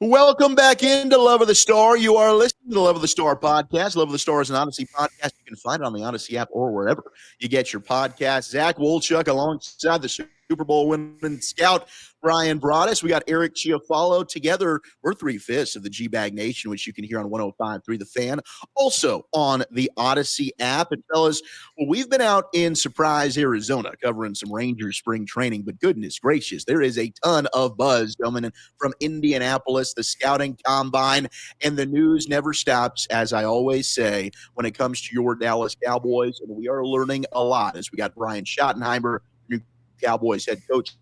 Welcome back into Love of the Star. You are listening to the Love of the Star podcast. Love of the Star is an Audacy podcast. You can find it on the Audacy app or wherever you get your podcast. Zach Wolchuk alongside the Super Bowl winning scout, Brian Broaddus. We got Eric Chiafalo. Together, we're 3/5 of the G-Bag Nation, which you can hear on 105.3 The Fan. Also on the Audacy app. And fellas, well, we've been out in Surprise, Arizona, covering some Rangers spring training. But goodness gracious, there is a ton of buzz coming in from Indianapolis, the scouting combine, and the news never stops, as I always say, when it comes to your Dallas Cowboys. And we are learning a lot as we got Brian Schottenheimer, new Cowboys head coach,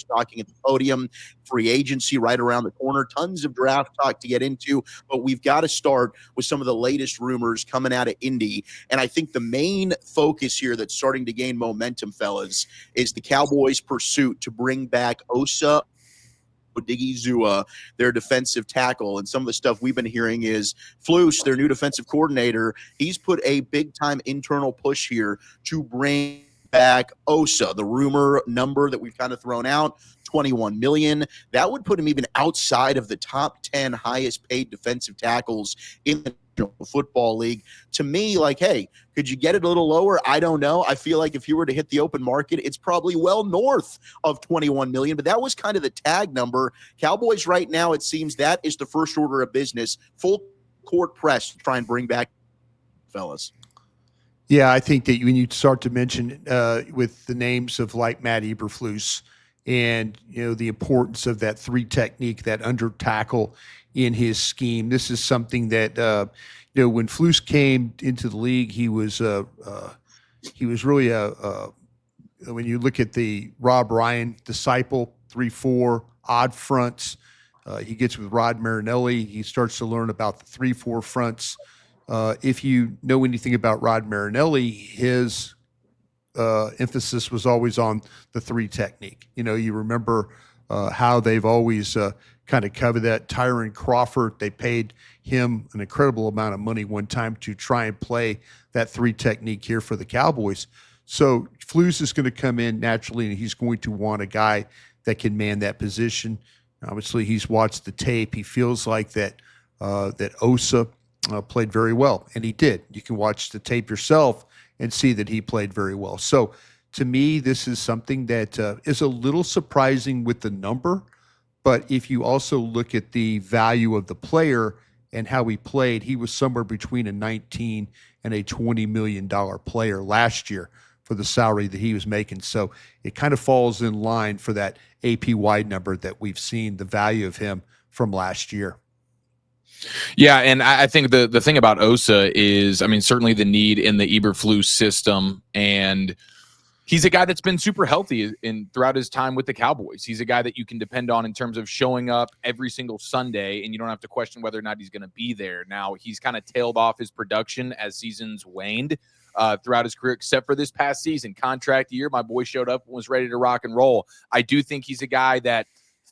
talking at the podium, free agency right around the corner, tons of draft talk to get into, but we've got to start with some of the latest rumors coming out of Indy. And I think the main focus here that's starting to gain momentum, fellas, is the Cowboys' pursuit to bring back Osa Odighizuwa, their defensive tackle. And some of the stuff we've been hearing is Flus, their new defensive coordinator, he's put a big-time internal push here to bring back Osa. The rumor number that we've kind of thrown out, $21 million. That would put him even outside of the top 10 highest paid defensive tackles in the Football League. To me, like, hey, could you get it a little lower? I don't know. I feel like if you were to hit the open market, it's probably well north of $21 million, but that was kind of the tag number. Cowboys right now, it seems that is the first order of business, full court press to try and bring back fellas. Yeah, I think that when you start to mention with the names of like Matt Eberflus and, the importance of that three technique, that under tackle in his scheme, this is something that, when Flus came into the league, he was really when you look at the Rob Ryan disciple, 3-4 odd fronts, he gets with Rod Marinelli. He starts to learn about the 3-4 fronts. If you know anything about Rod Marinelli, his emphasis was always on the three technique. You remember how they've always kind of covered that. Tyron Crawford, they paid him an incredible amount of money one time to try and play that three technique here for the Cowboys. So Flus is going to come in naturally, and he's going to want a guy that can man that position. Obviously, he's watched the tape. He feels like that Osa played very well, and he did. You can watch the tape yourself and see that he played very well. So to me, this is something that is a little surprising with the number, but if you also look at the value of the player and how he played, he was somewhere between a $19 and a $20 million player last year for the salary that he was making. So it kind of falls in line for that APY number that we've seen, the value of him from last year. Yeah, and I think the thing about Osa is, certainly the need in the Eberflus system, and he's a guy that's been super healthy throughout his time with the Cowboys. He's a guy that you can depend on in terms of showing up every single Sunday, and you don't have to question whether or not he's going to be there. Now, he's kind of tailed off his production as seasons waned throughout his career, except for this past season. Contract year, my boy showed up and was ready to rock and roll. I do think he's a guy that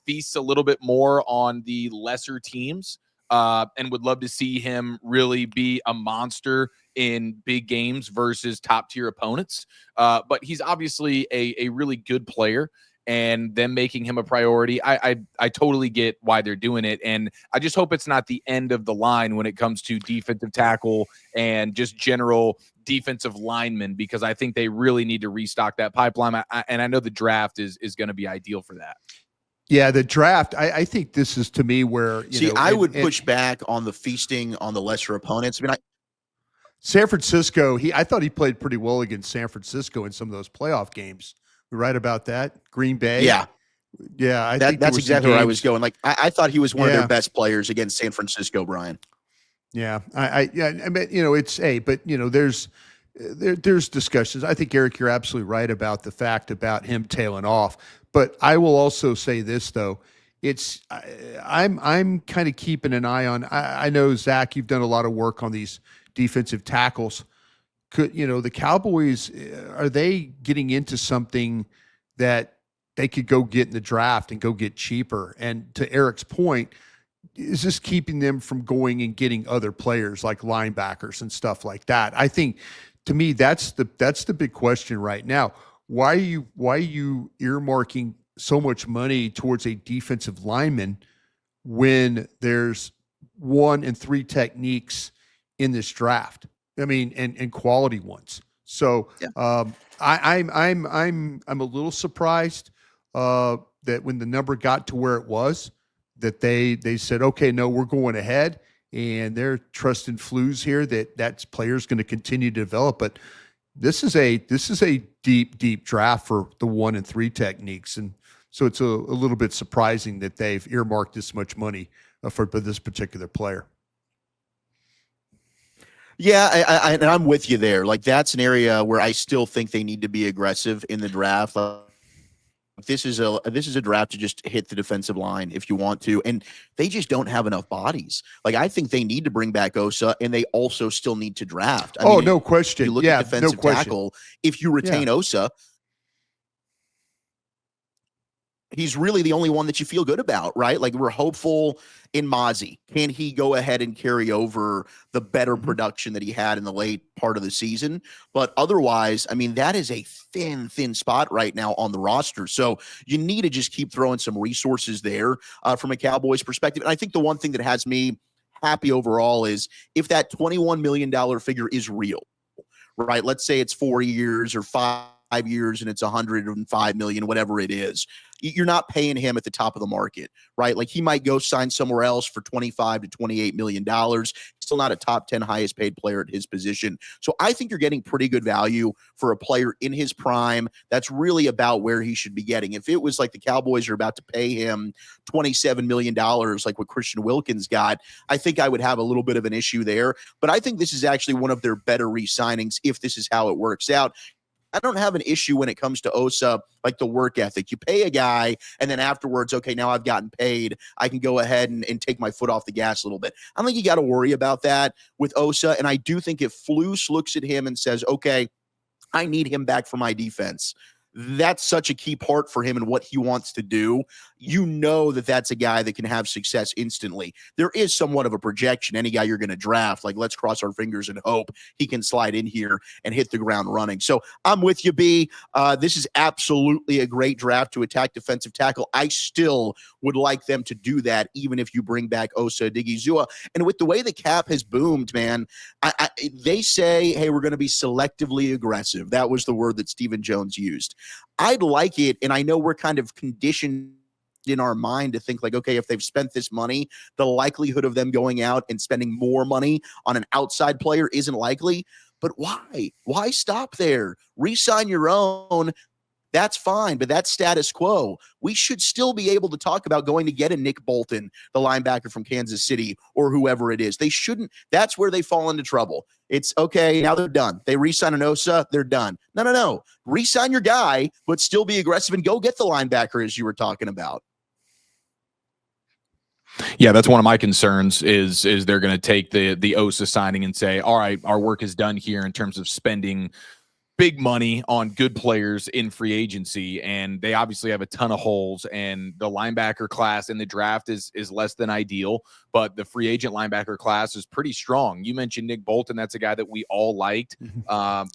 feasts a little bit more on the lesser teams. And would love to see him really be a monster in big games versus top-tier opponents. But he's obviously a really good player, and them making him a priority, I totally get why they're doing it. And I just hope it's not the end of the line when it comes to defensive tackle and just general defensive linemen, because I think they really need to restock that pipeline. And I know the draft is going to be ideal for that. Yeah, the draft, I think this is, to me, where I would push back on the feasting on the lesser opponents. San Francisco, I thought he played pretty well against San Francisco in some of those playoff games. We right about that? Green Bay? Yeah. Yeah, I think that's exactly where I was going. Like, I thought he was one of their best players against San Francisco, Brian. Yeah, there's discussions. I think, Eric, you're absolutely right about the fact about him tailing off. But I will also say this, though. I'm kind of keeping an eye on. I know, Zach, you've done a lot of work on these defensive tackles. The Cowboys, are they getting into something that they could go get in the draft and go get cheaper? And to Eric's point, is this keeping them from going and getting other players like linebackers and stuff like that? I think, to me, that's the big question right now. Why are you earmarking so much money towards a defensive lineman when there's 1 and 3 techniques in this draft. I mean, and quality ones. So I'm a little surprised that when the number got to where it was, that they said, okay, no, we're going ahead, and they're trusting Flues here that player's going to continue to develop. But this is a deep draft for the 1 and 3 techniques, and so it's a little bit surprising that they've earmarked this much money for this particular player. Yeah, and I'm with you there. Like, that's an area where I still think they need to be aggressive in the draft. This is a draft to just hit the defensive line if you want to, and they just don't have enough bodies. Like, I think they need to bring back Osa, and they also still need to draft. I mean, no question. You look at defensive tackle. If you retain Osa, he's really the only one that you feel good about, right? Like, we're hopeful in Mozzie. Can he go ahead and carry over the better production that he had in the late part of the season? But otherwise, I mean, that is a thin spot right now on the roster. So you need to just keep throwing some resources there from a Cowboys perspective. And I think the one thing that has me happy overall is if that $21 million figure is real, right? Let's say it's 4 years or 5 years and it's 105 million, whatever it is. You're not paying him at the top of the market, right? Like, he might go sign somewhere else for 25 to 28 million dollars. Still not a top 10 highest paid player at his position. So I think you're getting pretty good value for a player in his prime. That's really about where he should be getting. If it was like the Cowboys are about to pay him $27 million, like what Christian Wilkins got, I think I would have a little bit of an issue there. But I think this is actually one of their better re-signings if this is how it works out. I don't have an issue when it comes to Osa, like the work ethic. You pay a guy, and then afterwards, okay, now I've gotten paid. I can go ahead and take my foot off the gas a little bit. I don't think you got to worry about that with Osa. And I do think if Flus looks at him and says, okay, I need him back for my defense, that's such a key part for him and what he wants to do. You know that that's a guy that can have success instantly. There is somewhat of a projection. Any guy you're going to draft, like, let's cross our fingers and hope he can slide in here and hit the ground running. So I'm with you, B. This is absolutely a great draft to attack defensive tackle. I still would like them to do that, even if you bring back Osa Odighizuwa. And with the way the cap has boomed, man, they say, hey, we're going to be selectively aggressive. That was the word that Stephen Jones used. I'd like it, and I know we're kind of conditioned in our mind to think like, okay, if they've spent this money, the likelihood of them going out and spending more money on an outside player isn't likely. But why? Why stop there? Re-sign your own. That's fine, but that's status quo. We should still be able to talk about going to get a Nick Bolton, the linebacker from Kansas City, or whoever it is. They shouldn't. That's where they fall into trouble. It's okay, now they're done. They re-sign an Osa, they're done. No. Re-sign your guy, but still be aggressive and go get the linebacker as you were talking about. Yeah, that's one of my concerns is they're going to take the Osa signing and say, all right, our work is done here in terms of spending big money on good players in free agency, and they obviously have a ton of holes, and the linebacker class in the draft is less than ideal, but the free agent linebacker class is pretty strong. You mentioned Nick Bolton. That's a guy that we all liked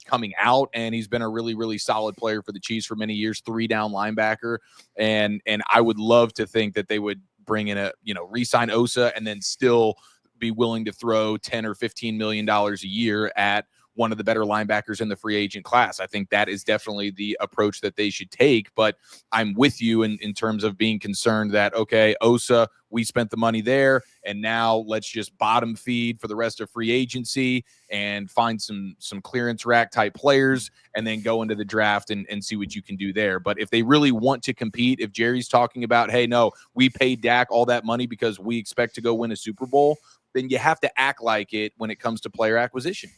coming out, and he's been a really, really solid player for the Chiefs for many years, 3-down linebacker, and I would love to think that they would bring in re-sign Osa and then still be willing to throw $10 or $15 million a year at one of the better linebackers in the free agent class. I think that is definitely the approach that they should take, but I'm with you in terms of being concerned that, okay, Osa, we spent the money there, and now let's just bottom feed for the rest of free agency and find some clearance rack type players and then go into the draft and see what you can do there. But if they really want to compete, if Jerry's talking about, hey, no, we paid Dak all that money because we expect to go win a Super Bowl, then you have to act like it when it comes to player acquisition.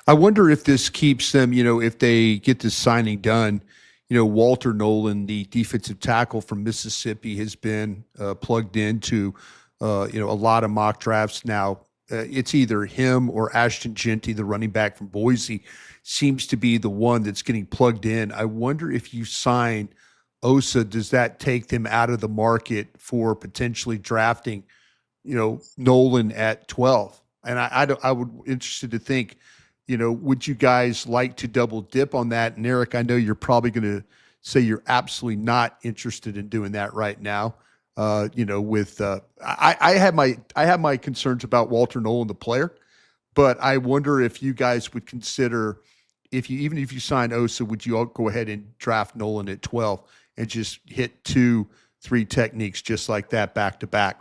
I wonder if this keeps them, if they get this signing done, Walter Nolan, the defensive tackle from Mississippi, has been plugged into, a lot of mock drafts now. It's either him or Ashton Genty, the running back from Boise, seems to be the one that's getting plugged in. I wonder if you sign Osa, does that take them out of the market for potentially drafting, Nolan at 12? And I would interested to think, would you guys like to double dip on that? And Eric, I know you're probably going to say you're absolutely not interested in doing that right now. With I have my concerns about Walter Nolan, the player, but I wonder if you guys would consider even if you sign Osa, would you all go ahead and draft Nolan at 12 and just hit 2-3 techniques just like that back to back?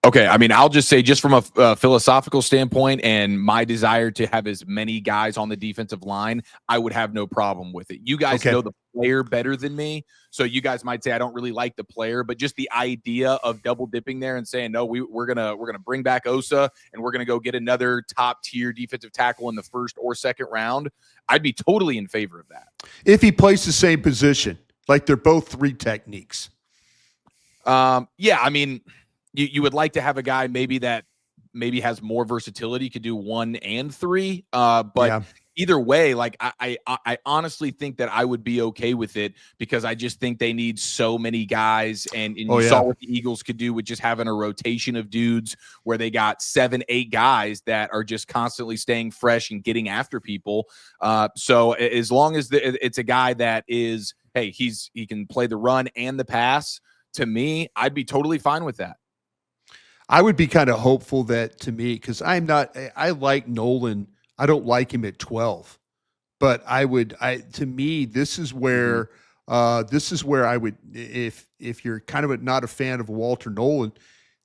Okay, I mean, I'll just say, just from a philosophical standpoint and my desire to have as many guys on the defensive line, I would have no problem with it. You guys know the player better than me, so you guys might say I don't really like the player, but just the idea of double dipping there and saying, no, we're gonna bring back Osa and we're gonna go get another top tier defensive tackle in the first or second round, I'd be totally in favor of that. If he plays the same position, like they're both 3 techniques. Yeah, I mean, you would like to have a guy that has more versatility, could do 1 and 3. But either way, like I honestly think that I would be okay with it, because I just think they need so many guys. And you saw what the Eagles could do with just having a rotation of dudes where they got 7-8 guys that are just constantly staying fresh and getting after people. So as long as it's a guy that is, hey, he can play the run and the pass, to me, I'd be totally fine with that. I would be kind of hopeful that, to me, because I like Nolan. I don't like him at 12, but to me, this is where I would, if you're kind of not a fan of Walter Nolan,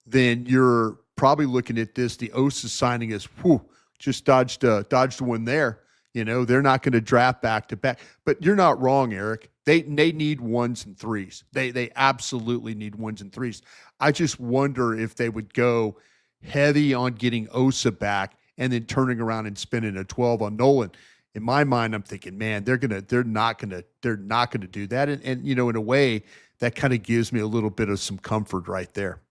then you're probably looking at this. The Osa signing is, just dodged one there. They're not going to draft back to back, but you're not wrong, Eric. They need 1s and 3s. They absolutely need 1s and 3s. I just wonder if they would go heavy on getting Osa back and then turning around and spending a 12 on Nolan. In my mind, I'm thinking, man, they're not gonna do that. And in a way, that kind of gives me a little bit of some comfort right there.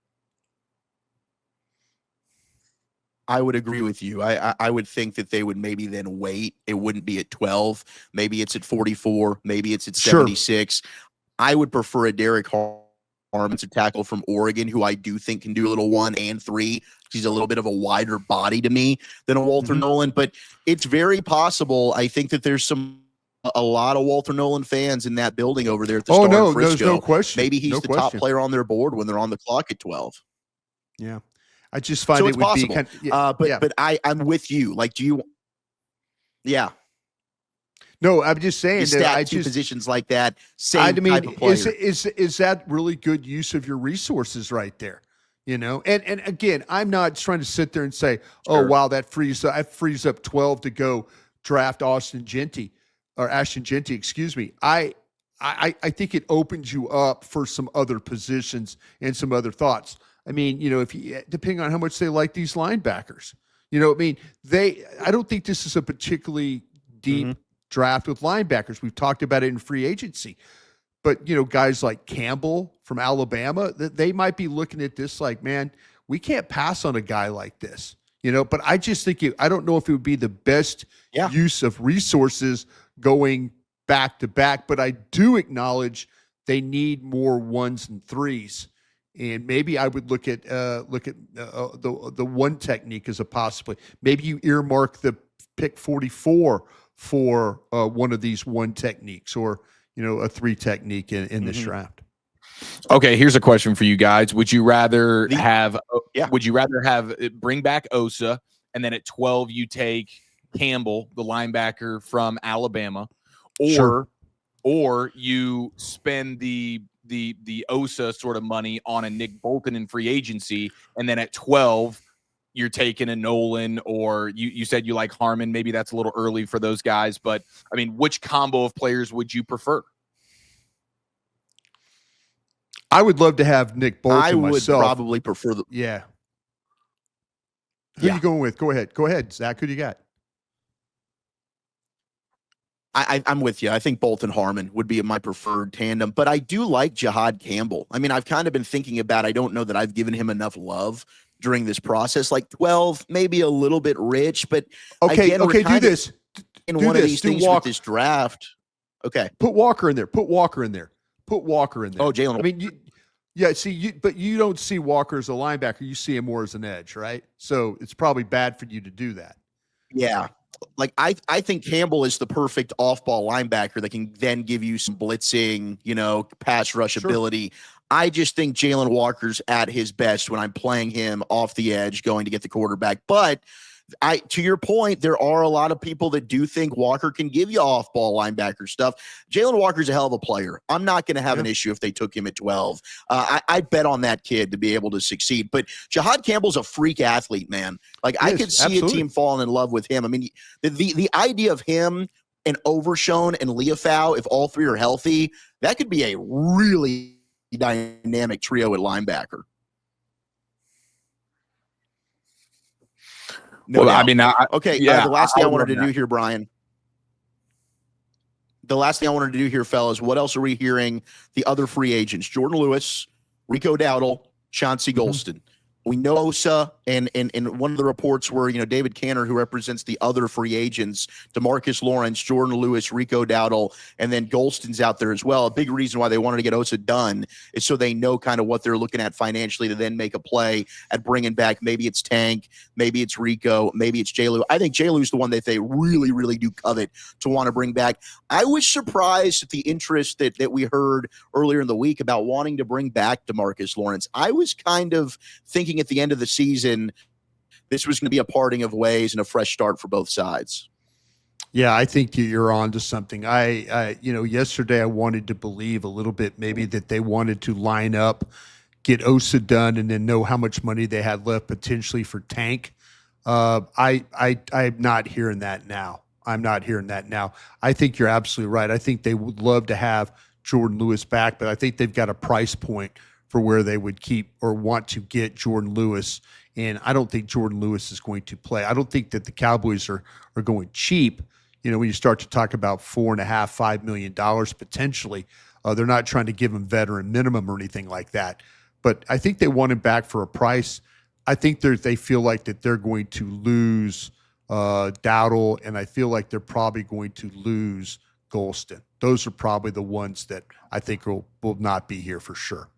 I would agree with you. I would think that they would maybe then wait. It wouldn't be at 12. Maybe it's at 44. Maybe it's at 76. Sure. I would prefer a Derek Harmon to tackle from Oregon, who I do think can do a little 1 and 3. He's a little bit of a wider body to me than a Walter Nolan, but it's very possible. I think that there's a lot of Walter Nolan fans in that building over there at the Star in Frisco. There's no question. Maybe he's the top player on their board when they're on the clock at 12. Yeah. I just find it would possible. Be kind of, but I'm with you. Like, do you? Yeah. No, I'm just saying that positions like that. Same type of player. Is that really good use of your resources right there? And again, I'm not trying to sit there and say, oh wow, that frees up 12 to go draft Ashton Jeanty, excuse me. I think it opens you up for some other positions and some other thoughts. I mean, depending on how much they like these linebackers, I don't think this is a particularly deep draft with linebackers. We've talked about it in free agency, but guys like Campbell from Alabama, they might be looking at this like, man, we can't pass on a guy like this, but I just think I don't know if it would be the best use of resources going back to back, but I do acknowledge they need more 1s and 3s. And maybe I would look at the 1 technique as a possibility. Maybe you earmark the pick 44 for one of these 1 techniques, or a 3 technique in this draft. Okay, here's a question for you guys. Would you rather bring back Osa, and then at 12 you take Campbell, the linebacker from Alabama, or you spend the Osa sort of money on a Nick Bolton in free agency, and then at 12 you're taking a Nolan, or you said you like Harmon. Maybe that's a little early for those guys, but I mean, which combo of players would you prefer? I would love to have Nick Bolton myself. I would probably prefer Who are you going with? Go ahead, Zach. Who do you got? I'm with you. I think Bolton Harmon would be my preferred tandem, but I do like Jihad Campbell. I mean, I've kind of been thinking about, I don't know that I've given him enough love during this process. Like 12, maybe a little bit rich, but okay, do this. In one of these things with this draft. Okay. Put Walker in there. Oh, Jalen. I mean, but you don't see Walker as a linebacker. You see him more as an edge, right? So it's probably bad for you to do that. Yeah. Like I think Campbell is the perfect off-ball linebacker that can then give you some blitzing, pass rush ability. I just think Jalen Walker's at his best when I'm playing him off the edge, going to get the quarterback. But to your point, there are a lot of people that do think Walker can give you off-ball linebacker stuff. Jalen Walker's a hell of a player. I'm not going to have an issue if they took him at 12. I'd bet on that kid to be able to succeed. But Jahad Campbell's a freak athlete, man. Like, I could see a team falling in love with him. I mean, the idea of him and Overshown and Leofau, if all three are healthy, that could be a really dynamic trio at linebacker. No well, doubt. I mean, the last thing I wanted to do here, Brian. The last thing I wanted to do here, fellas, what else are we hearing? The other free agents: Jordan Lewis, Rico Dowdle, Chauncey Golston. We know Osa, and one of the reports were, David Canner, who represents the other free agents, DeMarcus Lawrence, Jordan Lewis, Rico Dowdle, and then Golston's out there as well. A big reason why they wanted to get Osa done is so they know kind of what they're looking at financially to then make a play at bringing back. Maybe it's Tank, maybe it's Rico, maybe it's J. Lou. I think J. Lou's the one that they really, really do covet to want to bring back. I was surprised at the interest that we heard earlier in the week about wanting to bring back DeMarcus Lawrence. I was kind of thinking at the end of the season, this was going to be a parting of ways and a fresh start for both sides. Yeah, I think you're on to something. Yesterday I wanted to believe a little bit maybe that they wanted to line up, get Osa done, and then know how much money they had left potentially for Tank. I'm not hearing that now. I think you're absolutely right. I think they would love to have Jordan Lewis back, but I think they've got a price point for where they would keep or want to get Jordan Lewis. And I don't think Jordan Lewis is going to play. I don't think that the Cowboys are going cheap. When you start to talk about $4.5 million, $5 million potentially, they're not trying to give him veteran minimum or anything like that. But I think they want him back for a price. I think they feel like that they're going to lose Dowdle, and I feel like they're probably going to lose Golston. Those are probably the ones that I think will not be here for sure.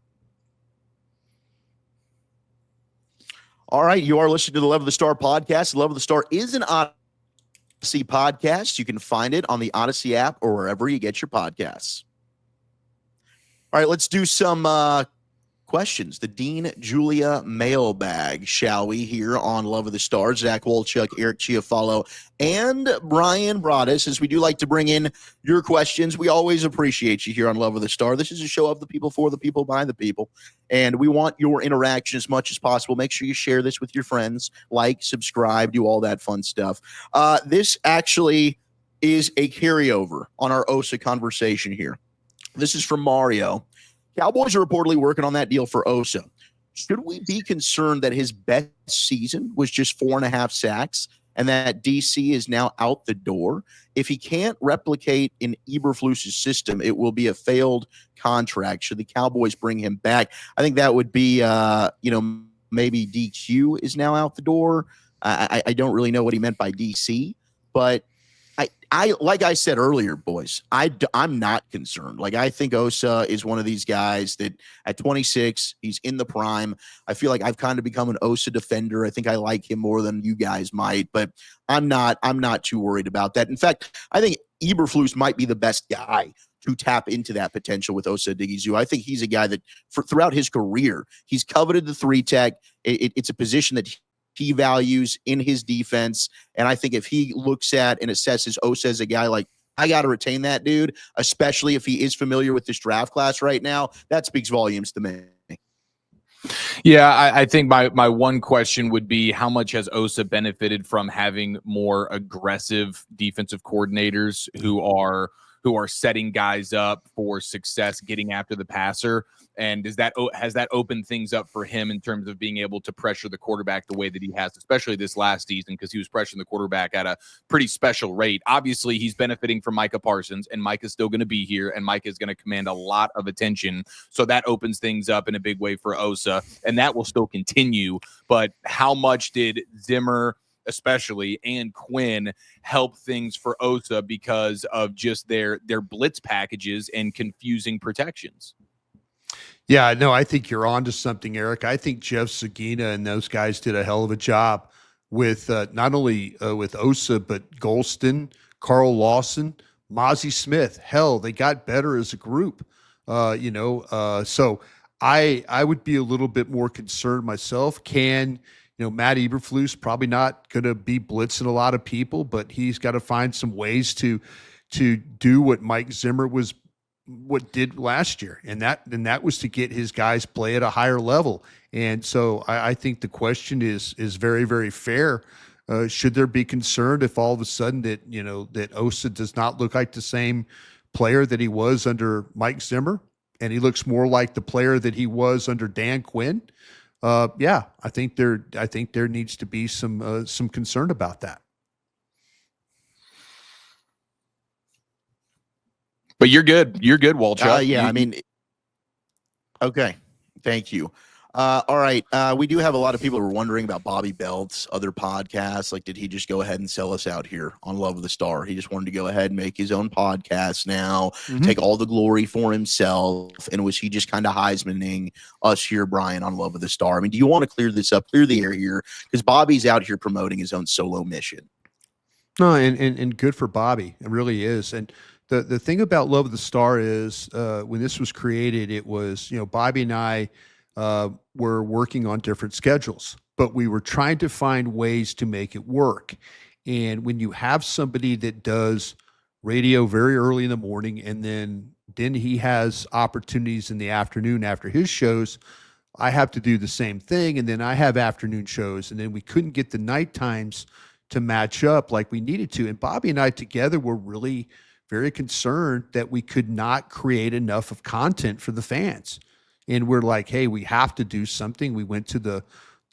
All right, you are listening to the Love of the Star podcast. The Love of the Star is an Audacy podcast. You can find it on the Audacy app or wherever you get your podcasts. All right, let's do some questions. The Dean Julia mailbag, shall we, here on Love of the Star. Zach Wolchuk, Eric Chiafalo, and Brian Broaddus. As we do like to bring in your questions, we always appreciate you here on Love of the Star. This is a show of the people, for the people, by the people. And we want your interaction as much as possible. Make sure you share this with your friends, like, subscribe, do all that fun stuff. This actually is a carryover on our Osa conversation here. This is from Mario. Cowboys are reportedly working on that deal for Osa. Should we be concerned that his best season was just 4.5 sacks and that DC is now out the door? If he can't replicate in Eberflus's system, it will be a failed contract. Should the Cowboys bring him back? I think that would be, maybe DQ is now out the door. I don't really know what he meant by DC, but I like I said earlier, boys, I'm not concerned. Like, I think Osa is one of these guys that at 26, he's in the prime. I feel like I've kind of become an Osa defender. I think I like him more than you guys might, but I'm not too worried about that. In fact, I think Eberflus might be the best guy to tap into that potential with Osa Odighizuwa. I think he's a guy that throughout his career, he's coveted the 3-tech. It's a position that he values in his defense. And I think if he looks at and assesses Osa as a guy like, I got to retain that dude, especially if he is familiar with this draft class right now, that speaks volumes to me. Yeah, I think my one question would be, how much has Osa benefited from having more aggressive defensive coordinators who are setting guys up for success, getting after the passer? And has that opened things up for him in terms of being able to pressure the quarterback the way that he has, especially this last season, because he was pressuring the quarterback at a pretty special rate. Obviously, he's benefiting from Micah Parsons, and Micah's still going to be here, and Micah is going to command a lot of attention. So that opens things up in a big way for Osa, and that will still continue. But how much did Zimmer especially and Quinn help things for Osa because of just their blitz packages and confusing protections? Yeah, no, I think you're on to something, Eric. I think Jeff Sagina and those guys did a hell of a job with not only with Osa, but Golston, Carl Lawson, Mozzie Smith. Hell, they got better as a group, so I would be a little bit more concerned myself. Matt Eberflus probably not going to be blitzing a lot of people, but he's got to find some ways to do what Mike Zimmer did last year, and that was to get his guys play at a higher level. And so I think the question is very, very fair. Should there be concern if all of a sudden that Osa does not look like the same player that he was under Mike Zimmer, and he looks more like the player that he was under Dan Quinn? I think there needs to be some concern about that. But you're good. You're good, Walchuk. Okay. Thank you. All right. We do have a lot of people who are wondering about Bobby Belt's other podcasts. Like, did he just go ahead and sell us out here on Love of the Star? He just wanted to go ahead and make his own podcast now, take all the glory for himself. And was he just kind of Heismaning us here, Brian, on Love of the Star? I mean, do you want to clear this up, clear the air here? Because Bobby's out here promoting his own solo mission. No, and good for Bobby. It really is. And the thing about Love of the Star is when this was created, it was, Bobby and I were working on different schedules, but we were trying to find ways to make it work. And when you have somebody that does radio very early in the morning, and then he has opportunities in the afternoon after his shows, I have to do the same thing. And then I have afternoon shows, and then we couldn't get the night times to match up like we needed to. And Bobby and I together were really very concerned that we could not create enough of content for the fans. And we're like, hey, we have to do something. We went to the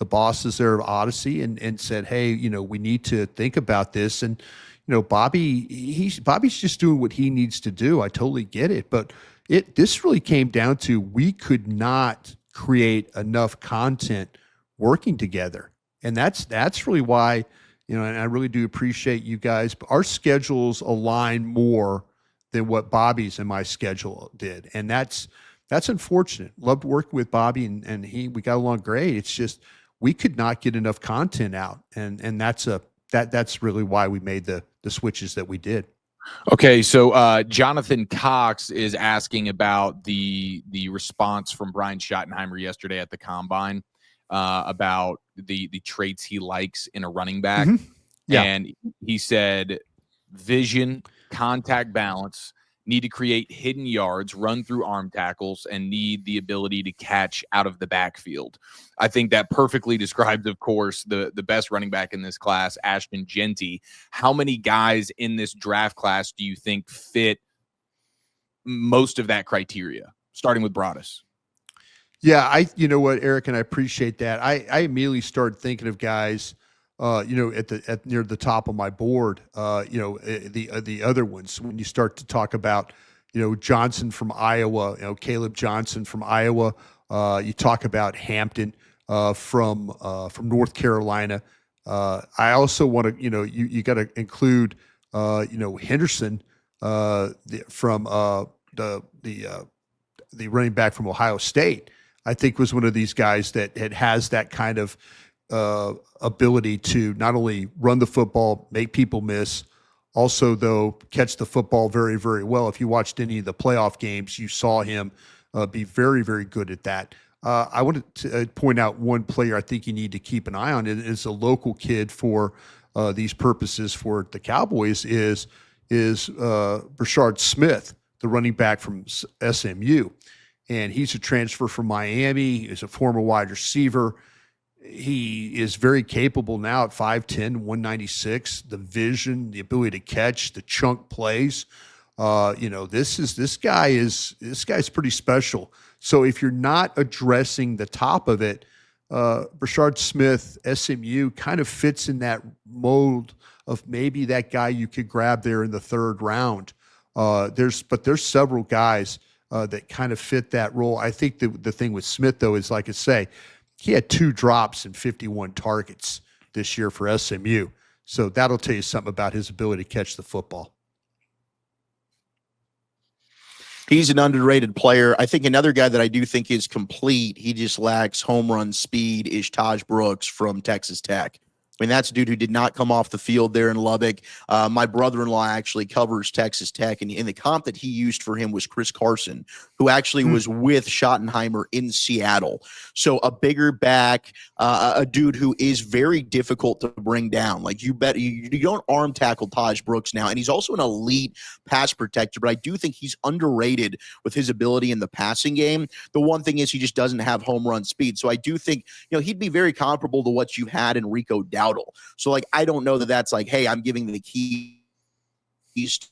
bosses there of Audacy and said, hey, we need to think about this. And, Bobby's just doing what he needs to do. I totally get it. But this really came down to, we could not create enough content working together. And that's really why, and I really do appreciate you guys, but our schedules align more than what Bobby's and my schedule did. And that's unfortunate. Loved working with Bobby, and we got along great. It's just we could not get enough content out, and that's really why we made the switches that we did. Okay, so Jonathan Cox is asking about the response from Brian Schottenheimer yesterday at the Combine about the traits he likes in a running back. Yeah. And he said vision, contact balance, need to create hidden yards, run through arm tackles, and need the ability to catch out of the backfield. I think that perfectly describes, of course, the best running back in this class, Ashton Jeanty. How many guys in this draft class do you think fit most of that criteria, starting with Broadus? Yeah, you know what, Eric, and I appreciate that. I immediately started thinking of guys at near the top of my board, the other ones. When you start to talk about, Johnson from Iowa, Caleb Johnson from Iowa, you talk about Hampton from North Carolina. I also want to, you got to include, Henderson from the running back from Ohio State. I think was one of these guys that has that kind of ability to not only run the football, make people miss, also, though, catch the football very, very well. If you watched any of the playoff games, you saw him be very, very good at that. I wanted to point out one player I think you need to keep an eye on. It is a local kid for these purposes for the Cowboys is Brashard Smith, the running back from SMU. And he's a transfer from Miami. He's a former wide receiver. He is very capable now at 5'10", 196. The vision, the ability to catch, the chunk plays. This guy's pretty special. So if you're not addressing the top of it, Brashard Smith, SMU, kind of fits in that mold of maybe that guy you could grab there in the third round. There's several guys that kind of fit that role. I think the thing with Smith, though, is, like I say, he had 2 drops and 51 targets this year for SMU. So that'll tell you something about his ability to catch the football. He's an underrated player. I think another guy that I do think is complete, he just lacks home run speed, is Taj Brooks from Texas Tech. I mean, that's a dude who did not come off the field there in Lubbock. My brother-in-law actually covers Texas Tech, and the comp that he used for him was Chris Carson, who actually was with Schottenheimer in Seattle. So a bigger back, a dude who is very difficult to bring down. Like you don't arm tackle Taj Brooks now, and he's also an elite pass protector, but I do think he's underrated with his ability in the passing game. The one thing is he just doesn't have home run speed. So I do think, he'd be very comparable to what you had in Rico Dowdle. So like, I don't know that that's like, hey, I'm giving the keys to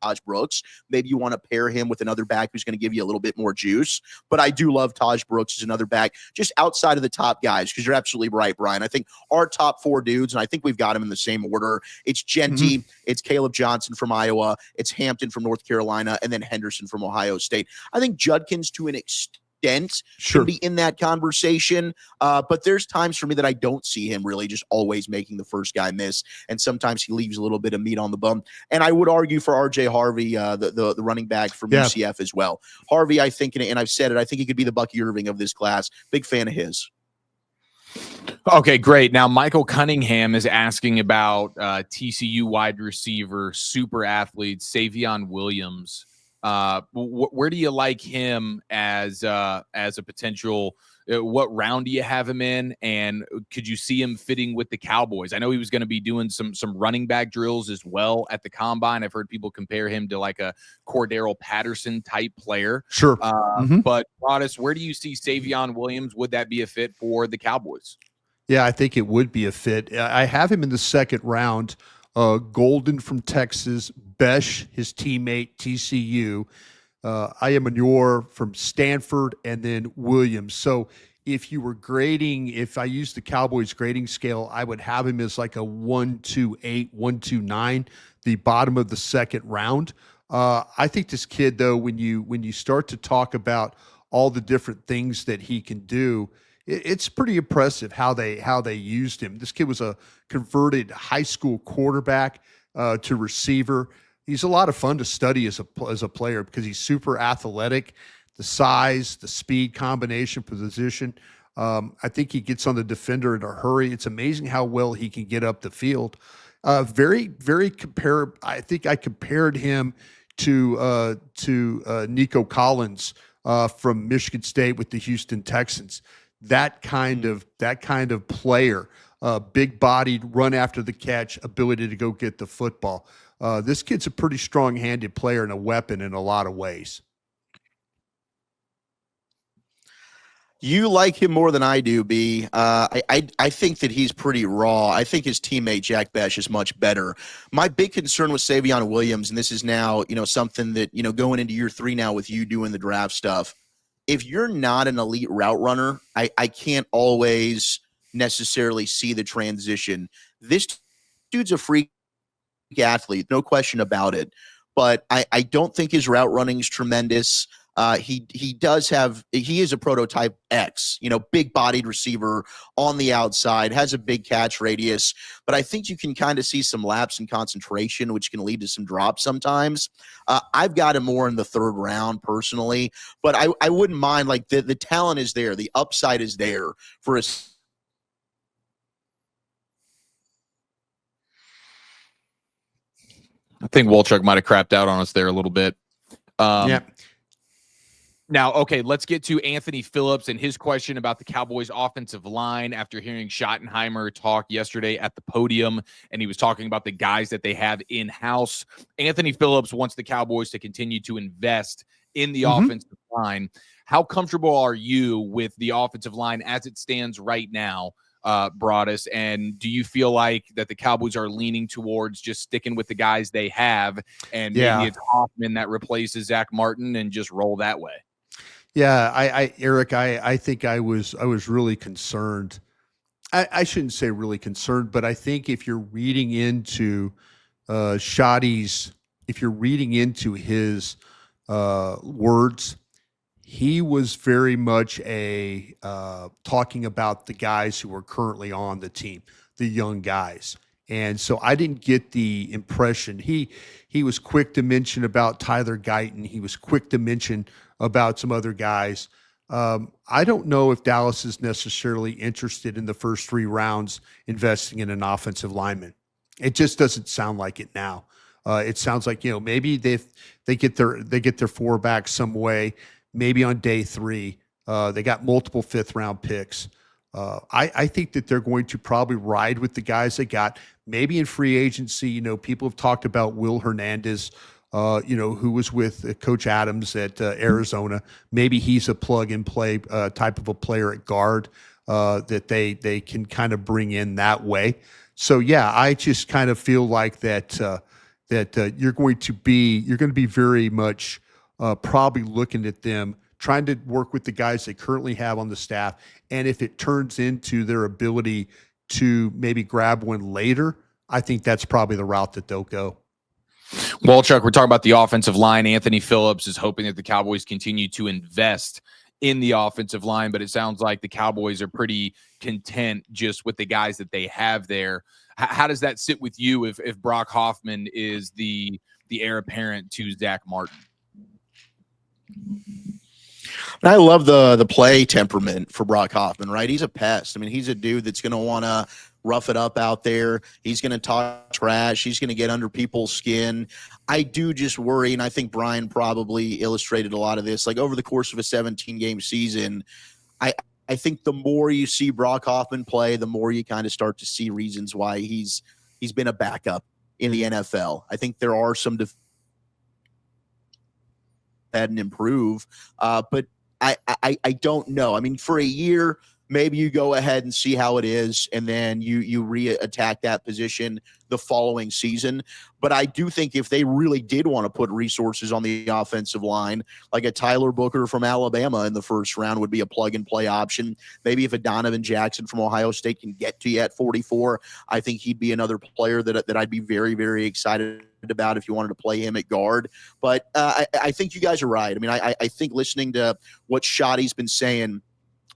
Taj Brooks. Maybe you want to pair him with another back who's going to give you a little bit more juice. But I do love Taj Brooks as another back just outside of the top guys, because you're absolutely right, Brian. I think our top 4 dudes, and I think we've got them in the same order. It's Genty, it's Caleb Johnson from Iowa, it's Hampton from North Carolina, and then Henderson from Ohio State. I think Judkins to an extent can be in that conversation, but there's times for me that I don't see him really just always making the first guy miss, and sometimes he leaves a little bit of meat on the bone. And I would argue for RJ Harvey, the running back from UCF as well. Harvey, I think, and I've said it, I think he could be the Bucky Irving of this class. Big fan of his. Okay, great. Now, Michael Cunningham is asking about TCU wide receiver, super athlete, Savon Williams. Where do you like him as a potential? What round do you have him in, and could you see him fitting with the Cowboys? I know he was going to be doing some running back drills as well at the combine. I've heard people compare him to like a Cordero Patterson type player. Sure. But Broadus, where do you see Savon Williams? Would that be a fit for the Cowboys? Yeah, I think it would be a fit. I have him in the second round. Golden from Texas, Besh, his teammate, TCU, Ayamanor from Stanford, and then Williams. So if you were grading, if I used the Cowboys grading scale, I would have him as like a 128, 129, the bottom of the second round. I think this kid, though, when you start to talk about all the different things that he can do, it's pretty impressive how they used him. This kid was a converted high school quarterback to receiver. He's a lot of fun to study as a player because he's super athletic. The size, the speed combination position. I think he gets on the defender in a hurry. It's amazing how well he can get up the field. Very, very comparable. I think I compared him to Nico Collins from Michigan State with the Houston Texans. That kind of player, big-bodied, run after the catch, ability to go get the football. This kid's a pretty strong-handed player and a weapon in a lot of ways. You like him more than I do, B. I think that he's pretty raw. I think his teammate Jack Besh is much better. My big concern with Savon Williams, and this is now something that going into year 3 now with you doing the draft stuff. If you're not an elite route runner, I can't always necessarily see the transition. This dude's a freak athlete, no question about it. But I don't think his route running is tremendous. He is a prototype X, big bodied receiver on the outside, has a big catch radius, but I think you can kind of see some lapse in concentration, which can lead to some drops sometimes. I've got him more in the third round personally, but I wouldn't mind, like the talent is there. The upside is there for a. I think Wolchuk might have crapped out on us there a little bit. Yeah. Now, okay, let's get to Anthony Phillips and his question about the Cowboys' offensive line after hearing Schottenheimer talk yesterday at the podium, and he was talking about the guys that they have in-house. Anthony Phillips wants the Cowboys to continue to invest in the offensive line. How comfortable are you with the offensive line as it stands right now, Broadus? And do you feel like that the Cowboys are leaning towards just sticking with the guys they have, and maybe it's Hoffman that replaces Zach Martin and just roll that way? Yeah, Eric, I think I was really concerned. I shouldn't say really concerned, but I think if you're reading into Shoddy's, if you're reading into his words, he was very much talking about the guys who are currently on the team, the young guys. And so I didn't get the impression he was quick to mention about Tyler Guyton. He was quick to mention about some other guys. I don't know if Dallas is necessarily interested in the first 3 rounds investing in an offensive lineman. It just doesn't sound like it now. It sounds like, maybe they get their 4 back some way, maybe on day 3. They got multiple 5th-round picks. I think that they're going to probably ride with the guys they got. Maybe in free agency, people have talked about Will Hernandez, who was with Coach Adams at Arizona. Maybe he's a plug-and-play type of a player at guard that they can kind of bring in that way. So yeah, I just kind of feel like that you're going to be very much probably looking at them, trying to work with the guys they currently have on the staff, and if it turns into their ability to maybe grab one later, I think that's probably the route that they'll go. Well, Chuck, we're talking about the offensive line. Anthony Phillips is hoping that the Cowboys continue to invest in the offensive line, but it sounds like the Cowboys are pretty content just with the guys that they have there. How does that sit with you if Brock Hoffman is the heir apparent to Zach Martin? And I love the play temperament for Brock Hoffman, right? He's a pest. I mean, he's a dude that's going to want to rough it up out there. He's going to talk trash. He's going to get under people's skin. I do just worry, and I think Brian probably illustrated a lot of this, like over the course of a 17-game season, I think the more you see Brock Hoffman play, the more you kind of start to see reasons why he's been a backup in the NFL. I think there are some that and improve, but I don't know. I mean, for a year, maybe you go ahead and see how it is, and then you re-attack that position the following season. But I do think if they really did want to put resources on the offensive line, like a Tyler Booker from Alabama in the first round would be a plug-and-play option. Maybe if a Donovan Jackson from Ohio State can get to you at 44, I think he'd be another player that I'd be very, very excited about if you wanted to play him at guard. But I think you guys are right. I mean, I think listening to what Shoddy's been saying,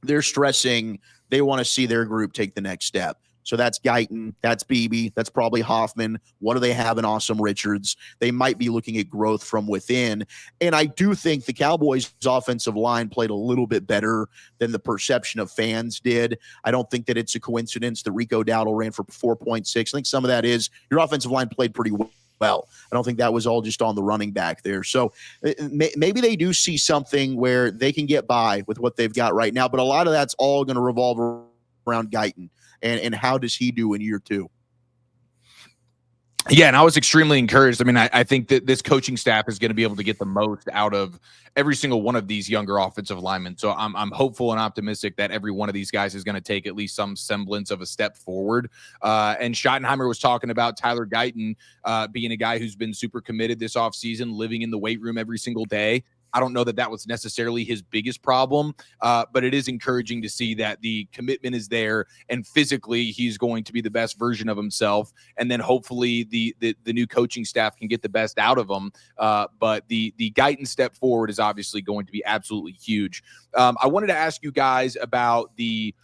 they're stressing they want to see their group take the next step. So that's Guyton, that's Beebe, that's probably Hoffman. What do they have in Awesome Richards? They might be looking at growth from within. And I do think the Cowboys' offensive line played a little bit better than the perception of fans did. I don't think that it's a coincidence that Rico Dowdle ran for 4.6. I think some of that is your offensive line played pretty well. I don't think that was all just on the running back there. So maybe they do see something where they can get by with what they've got right now, but a lot of that's all going to revolve around Guyton and how does he do in year 2? Yeah, and I was extremely encouraged. I mean, I think that this coaching staff is going to be able to get the most out of every single one of these younger offensive linemen. So I'm hopeful and optimistic that every one of these guys is going to take at least some semblance of a step forward. And Schottenheimer was talking about Tyler Guyton being a guy who's been super committed this offseason, living in the weight room every single day. I don't know that was necessarily his biggest problem, but it is encouraging to see that the commitment is there and physically he's going to be the best version of himself. And then hopefully the new coaching staff can get the best out of him. But the Guyton step forward is obviously going to be absolutely huge. I wanted to ask you guys about the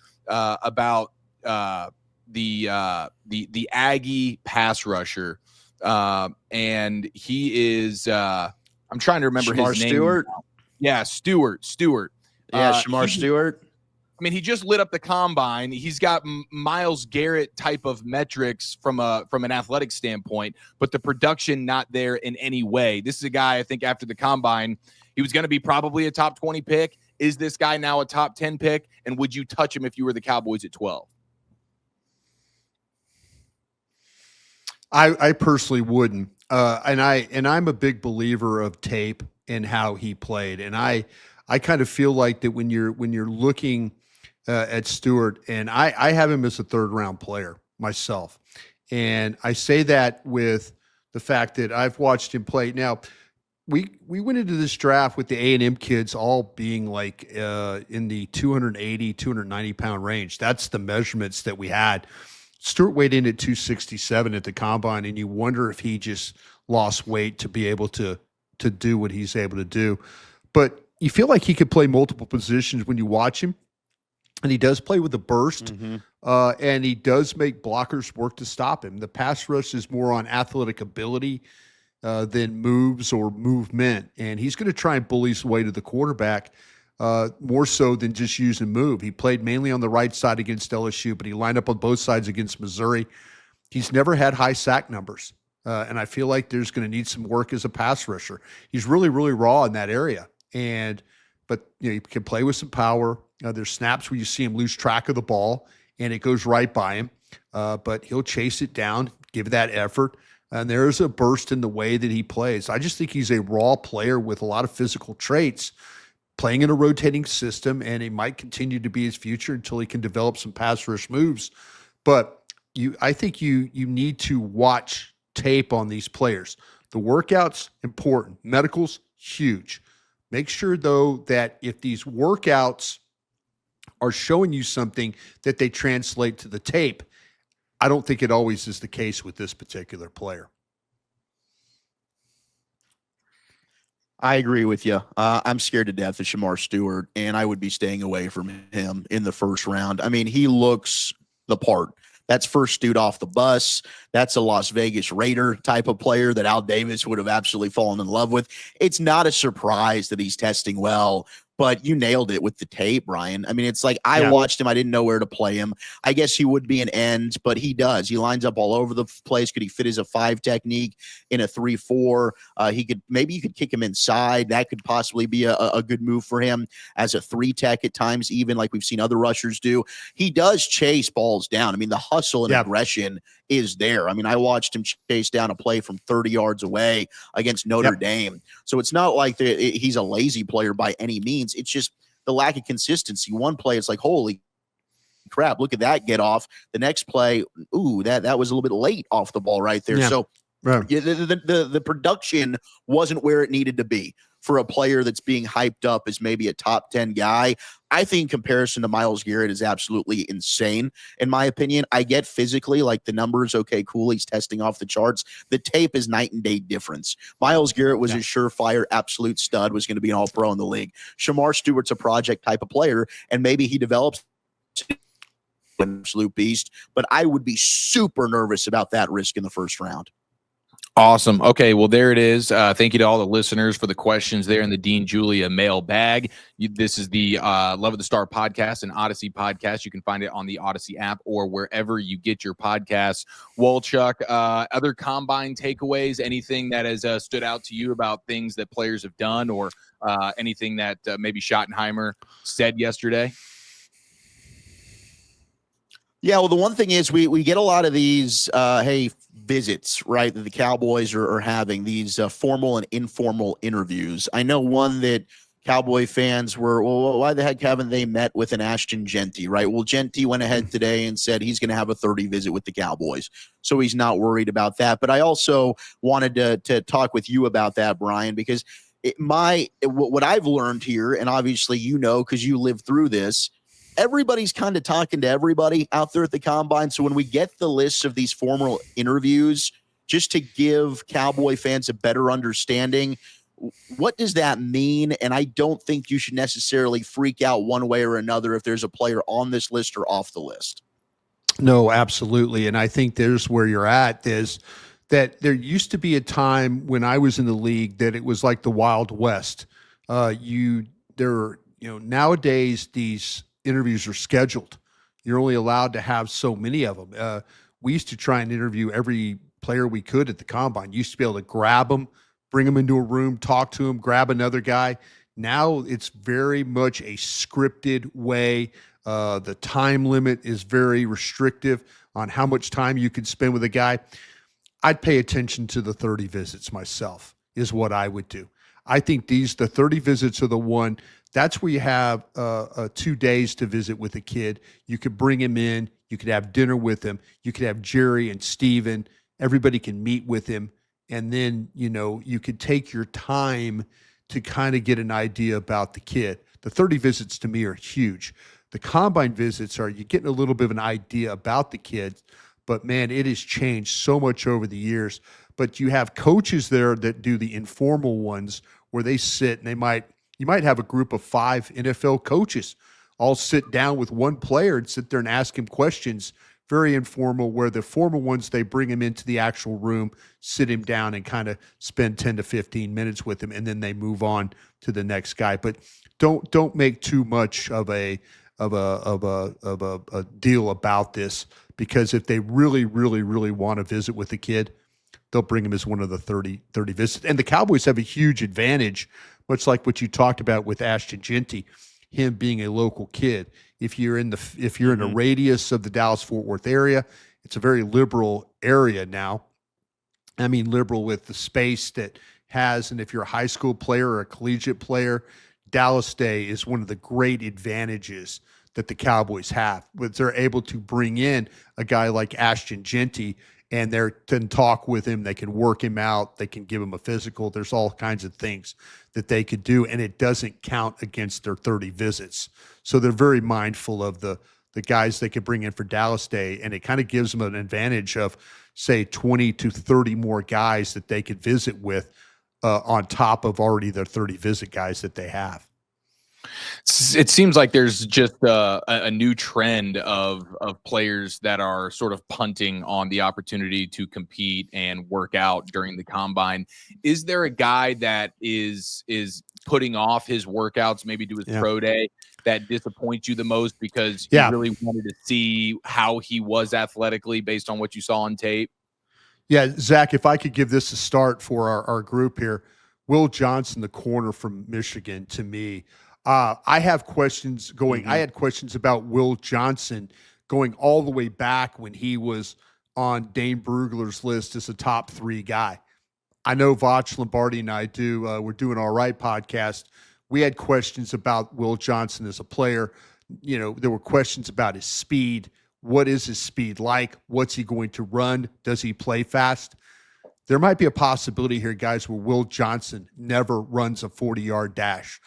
Aggie pass rusher. And he is, I'm trying to remember Shamar his name. Stewart? Yeah, Stewart. Yeah, Shamar Stewart. I mean, he just lit up the combine. He's got Myles Garrett type of metrics from an athletic standpoint, but the production not there in any way. This is a guy, I think, after the combine, he was going to be probably a top 20 pick. Is this guy now a top 10 pick? And would you touch him if you were the Cowboys at 12? I personally wouldn't. And I'm a big believer of tape and how he played. And I kind of feel like that when you're looking at Stewart, and I have him as a 3rd-round player myself. And I say that with the fact that I've watched him play. Now, we went into this draft with the A&M kids all being like in the 280, 290-pound range. That's the measurements that we had. Stewart weighed in at 267 at the combine, and you wonder if he just lost weight to be able to do what he's able to do. But you feel like he could play multiple positions when you watch him, and he does play with a burst, and he does make blockers work to stop him. The pass rush is more on athletic ability than moves or movement, and he's going to try and bully his way to the quarterback. more so than just use and move. He played mainly on the right side against LSU, but he lined up on both sides against Missouri. He's never had high sack numbers, and I feel like there's going to need some work as a pass rusher. He's really, really raw in that area, but he can play with some power. There's snaps where you see him lose track of the ball, and it goes right by him, but he'll chase it down, give that effort, and there's a burst in the way that he plays. I just think he's a raw player with a lot of physical traits, playing in a rotating system, and he might continue to be his future until he can develop some pass rush moves. But I think you need to watch tape on these players. The workouts, important. Medicals, huge. Make sure, though, that if these workouts are showing you something, that they translate to the tape. I don't think it always is the case with this particular player. I agree with you. I'm scared to death of Shamar Stewart, and I would be staying away from him in the first round. I mean, he looks the part. That's first dude off the bus. That's a Las Vegas Raider type of player that Al Davis would have absolutely fallen in love with. It's not a surprise that he's testing well, but you nailed it with the tape, Brian. I mean, it's like I watched him. I didn't know where to play him. I guess he would be an end, but he does. He lines up all over the place. Could he fit as a 5 technique in a 3-4? Maybe you could kick him inside. That could possibly be a good move for him as a 3 tech at times, even like we've seen other rushers do. He does chase balls down. I mean, the hustle and aggression is there. I mean, I watched him chase down a play from 30 yards away against Notre Dame. So it's not like he's a lazy player by any means. It's just the lack of consistency. One play, it's like, holy crap, look at that get off. The next play, that was a little bit late off the ball right there. So the production wasn't where it needed to be for a player that's being hyped up as maybe a top 10 guy. I think comparison to Myles Garrett is absolutely insane, in my opinion. I get physically, like the numbers, okay, cool, he's testing off the charts. The tape is night and day difference. Myles Garrett was a surefire, absolute stud, was going to be an all-pro in the league. Shamar Stewart's a project type of player, and maybe he develops an absolute beast, but I would be super nervous about that risk in the first round. Awesome. Okay, well, there it is. Thank you to all the listeners for the questions there in the Dean Julia mailbag. This is the Love of the Star podcast, an Audacy podcast. You can find it on the Audacy app or wherever you get your podcasts. Wolchuk, other combine takeaways, anything that has stood out to you about things that players have done, or anything that maybe Schottenheimer said yesterday? Yeah, well, the one thing is we get a lot of these, visits, right, that the Cowboys are having, these formal and informal interviews. I know one that Cowboy fans were, well, why the heck haven't they met with an Ashton Genty, right? Well, Genty went ahead today and said he's going to have a 30 visit with the Cowboys, so he's not worried about that. But I also wanted to talk with you about that, Brian, because what I've learned here, and obviously because you lived through this, everybody's kind of talking to everybody out there at the combine. So when we get the lists of these formal interviews, just to give Cowboy fans a better understanding, what does that mean? And I don't think you should necessarily freak out one way or another if there's a player on this list or off the list. No, absolutely. And I think there's where you're at, is that there used to be a time when I was in the league that it was like the Wild West. Nowadays these interviews are scheduled. You're only allowed to have so many of them. We used to try and interview every player we could at the combine. You used to be able to grab them, bring them into a room, talk to them, grab another guy. Now it's very much a scripted way. The time limit is very restrictive on how much time you can spend with a guy. I'd pay attention to the 30 visits myself, is what I would do. I think the 30 visits are the one. That's where you have 2 days to visit with a kid. You could bring him in. You could have dinner with him. You could have Jerry and Steven. Everybody can meet with him. And then, you could take your time to kind of get an idea about the kid. The 30 visits to me are huge. The combine visits you're getting a little bit of an idea about the kid. But, man, it has changed so much over the years. But you have coaches there that do the informal ones where they sit and you might have a group of 5 NFL coaches all sit down with one player and sit there and ask him questions, very informal, where the formal ones, they bring him into the actual room, sit him down and kind of spend 10 to 15 minutes with him, and then they move on to the next guy. But don't make too much of a deal about this, because if they really want to visit with the kid, they'll bring him as one of the 30 visits. And the Cowboys have a huge advantage, much like what you talked about with Ashton Genty, him being a local kid. If you're in a radius of the Dallas-Fort Worth area, it's a very liberal area now. I mean, liberal with the space that has, and if you're a high school player or a collegiate player, Dallas Day is one of the great advantages that the Cowboys have. But they're able to bring in a guy like Ashton Genty, and they can talk with him. They can work him out. They can give him a physical. There's all kinds of things that they could do, and it doesn't count against their 30 visits. So they're very mindful of the guys they could bring in for Dallas Day, and it kind of gives them an advantage of, say, 20 to 30 more guys that they could visit with on top of already their 30 visit guys that they have. It seems like there's just a new trend of players that are sort of punting on the opportunity to compete and work out during the combine. Is there a guy that is putting off his workouts, maybe to his pro day, that disappoints you the most because you really wanted to see how he was athletically based on what you saw on tape? Yeah, Zach, if I could give this a start for our group here, Will Johnson, the corner from Michigan, to me, I have questions going. I had questions about Will Johnson going all the way back when he was on Dane Brugler's list as a top 3 guy. I know Vach Lombardi and I we're doing All Right podcast. We had questions about Will Johnson as a player. You know, there were questions about his speed. What is his speed like? What's he going to run? Does he play fast? There might be a possibility here, guys, where Will Johnson never runs a 40-yard dash.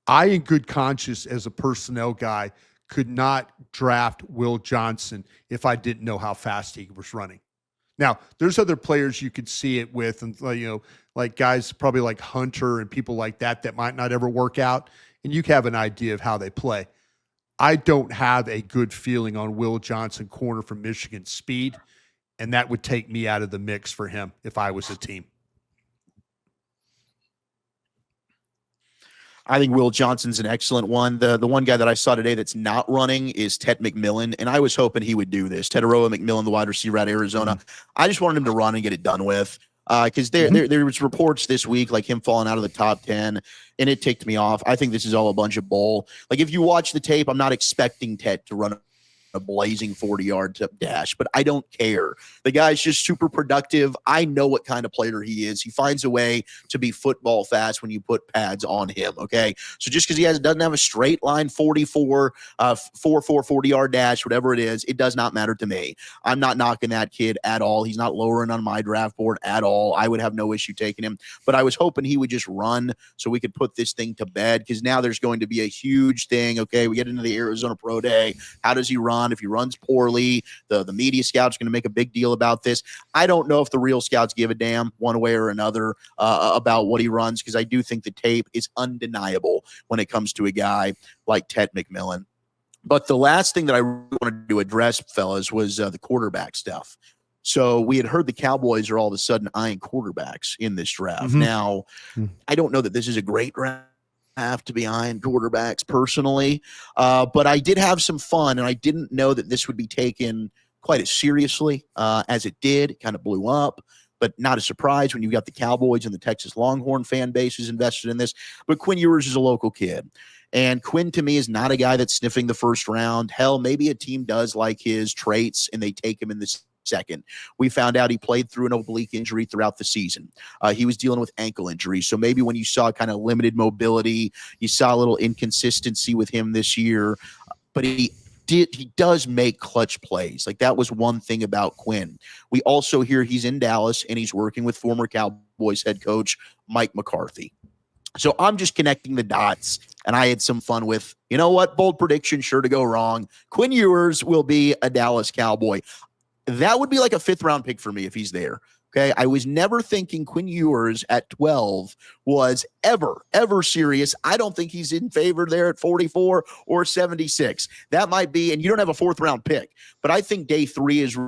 I, in good conscience, as a personnel guy, could not draft Will Johnson if I didn't know how fast he was running. Now, there's other players you could see it with, and like guys probably like Hunter and people like that might not ever work out, and you can have an idea of how they play. I don't have a good feeling on Will Johnson, corner from Michigan, speed, and that would take me out of the mix for him if I was a team. I think Will Johnson's an excellent one. The one guy that I saw today that's not running is Ted McMillan, and I was hoping he would do this. Teteroa McMillan, the wide receiver out of Arizona. I just wanted him to run and get it done with, because there was reports this week like him falling out of the top 10, and it ticked me off. I think this is all a bunch of bull. Like, if you watch the tape, I'm not expecting Ted to run a blazing 40-yard dash, but I don't care. The guy's just super productive. I know what kind of player he is. He finds a way to be football fast when you put pads on him, okay? So just because he doesn't have a straight line 40-yard dash, whatever it is, it does not matter to me. I'm not knocking that kid at all. He's not lowering on my draft board at all. I would have no issue taking him, but I was hoping he would just run so we could put this thing to bed, because now there's going to be a huge thing, okay? We get into the Arizona Pro Day. How does he run? If he runs poorly, the media scouts are going to make a big deal about this. I don't know if the real scouts give a damn one way or another about what he runs, because I do think the tape is undeniable when it comes to a guy like Ted McMillan. But the last thing that I wanted to address, fellas, was the quarterback stuff. So we had heard the Cowboys are all of a sudden eyeing quarterbacks in this draft. Now, I don't know that this is a great draft to be eyeing quarterbacks personally, but I did have some fun, and I didn't know that this would be taken quite as seriously as it did. It kind of blew up, but not a surprise when you've got the Cowboys and the Texas Longhorn fan base is invested in this. But Quinn Ewers is a local kid, and Quinn, to me, is not a guy that's sniffing the first round. Hell, maybe a team does like his traits and they take him in the second. We found out he played through an oblique injury throughout the season. He was dealing with ankle injuries. So maybe when you saw kind of limited mobility, you saw a little inconsistency with him this year, but he does make clutch plays. Like, that was one thing about Quinn. We also hear he's in Dallas and he's working with former Cowboys head coach Mike McCarthy. So I'm just connecting the dots, and I had some fun with, you know what, bold prediction, sure to go wrong. Quinn Ewers will be a Dallas Cowboy. That would be like a 5th-round pick for me if he's there. Okay, I was never thinking Quinn Ewers at 12 was ever serious. I don't think he's in favor there at 44 or 76. That might be, and you don't have a 4th-round pick, but I think day 3 is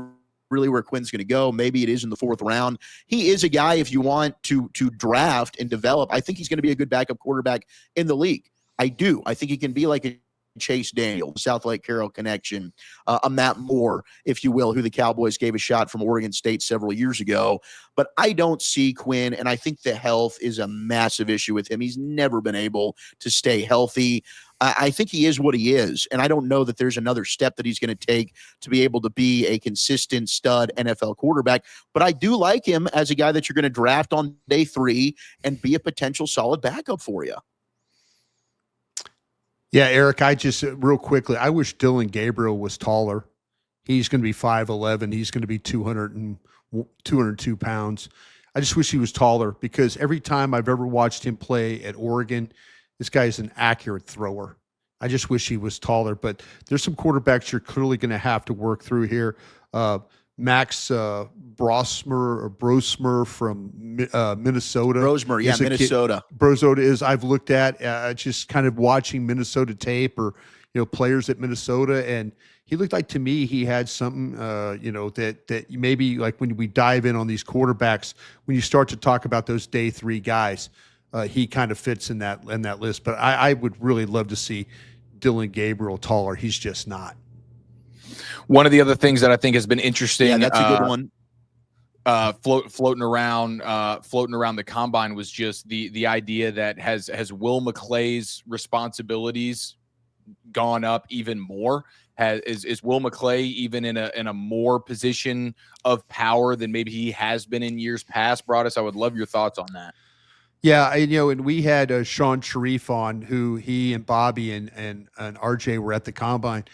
really where Quinn's going to go. Maybe it is in the 4th round. He is a guy, if you want to draft and develop, I think he's going to be a good backup quarterback in the league. I do. I think he can be like a Chase Daniel, South Lake Carroll connection, a Matt Moore, if you will, who the Cowboys gave a shot from Oregon State several years ago. But I don't see Quinn, and I think the health is a massive issue with him. He's never been able to stay healthy. I think he is what he is, and I don't know that there's another step that he's going to take to be able to be a consistent stud NFL quarterback. But I do like him as a guy that you're going to draft on day 3 and be a potential solid backup for you. Yeah, Eric, I just real quickly, I wish Dylan Gabriel was taller. He's going to be 5'11". He's going to be 202 pounds. I just wish he was taller because every time I've ever watched him play at Oregon, this guy is an accurate thrower. I just wish he was taller, but there's some quarterbacks you're clearly going to have to work through here. Max Brosmer from Minnesota. Brosmer, yeah, Minnesota. Brosota is, I've looked at just kind of watching Minnesota tape or, players at Minnesota. And he looked like, to me, he had something, that maybe like when we dive in on these quarterbacks, when you start to talk about those day 3 guys, he kind of fits in that list. But I would really love to see Dylan Gabriel taller. He's just not. One of the other things that I think has been interesting, yeah, that's a good one. Floating around the combine was just the idea that has Will McClay's responsibilities gone up even more? Is Will McClay even in a more position of power than maybe he has been in years past? Broadus, I would love your thoughts on that. Yeah, and we had Sean Sharif on, who he and Bobby and RJ were at the combine,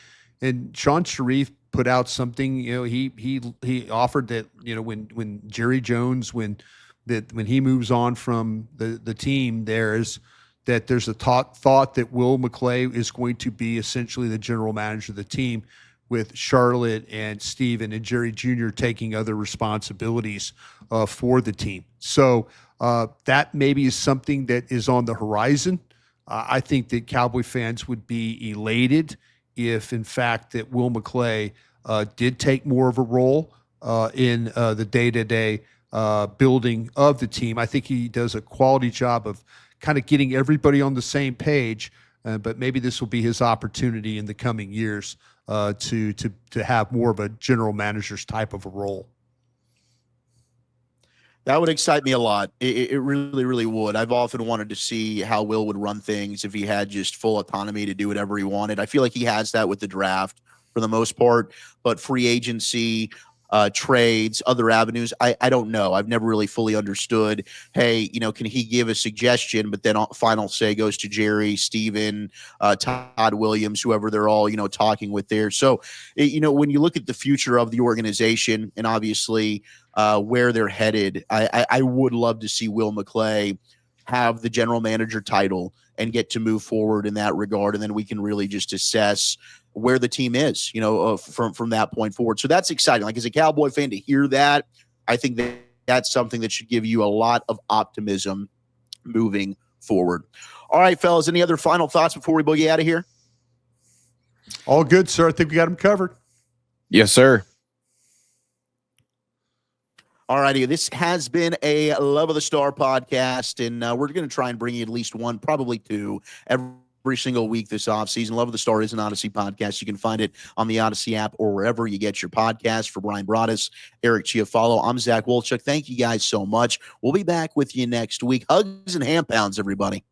and Sean Sharif put out something. He offered that when Jerry Jones when he moves on from the team, there's a thought that Will McClay is going to be essentially the general manager of the team, with Charlotte and Steven and Jerry Jr. taking other responsibilities for the team. So that maybe is something that is on the horizon. I think that Cowboy fans would be elated if, in fact, that Will McClay did take more of a role in the day-to-day building of the team. I think he does a quality job of kind of getting everybody on the same page, but maybe this will be his opportunity in the coming years to have more of a general manager's type of a role. That would excite me a lot. It really, really would. I've often wanted to see how Will would run things if he had just full autonomy to do whatever he wanted. I feel like he has that with the draft for the most part, but free agency, trades, other avenues, I don't know. I've never really fully understood, hey, can he give a suggestion, but then final say goes to Jerry, Steven, Todd Williams, whoever they're all, talking with there. So, when you look at the future of the organization and obviously where they're headed, I would love to see Will McClay have the general manager title and get to move forward in that regard. And then we can really just assess where the team is, from that point forward. So that's exciting. Like, as a Cowboy fan, to hear that, I think that's something that should give you a lot of optimism moving forward. All right, fellas, any other final thoughts before we boogie out of here? All good, sir. I think we got them covered. Yes, sir. All righty. This has been a Love of the Star podcast, and we're going to try and bring you at least one, probably two, every single week this offseason. Love of the Star is an Audacy podcast. You can find it on the Audacy app or wherever you get your podcast. For Brian Broaddus, Eric Chiafalo, I'm Zach Wolchuk. Thank you guys so much. We'll be back with you next week. Hugs and hand pounds, everybody.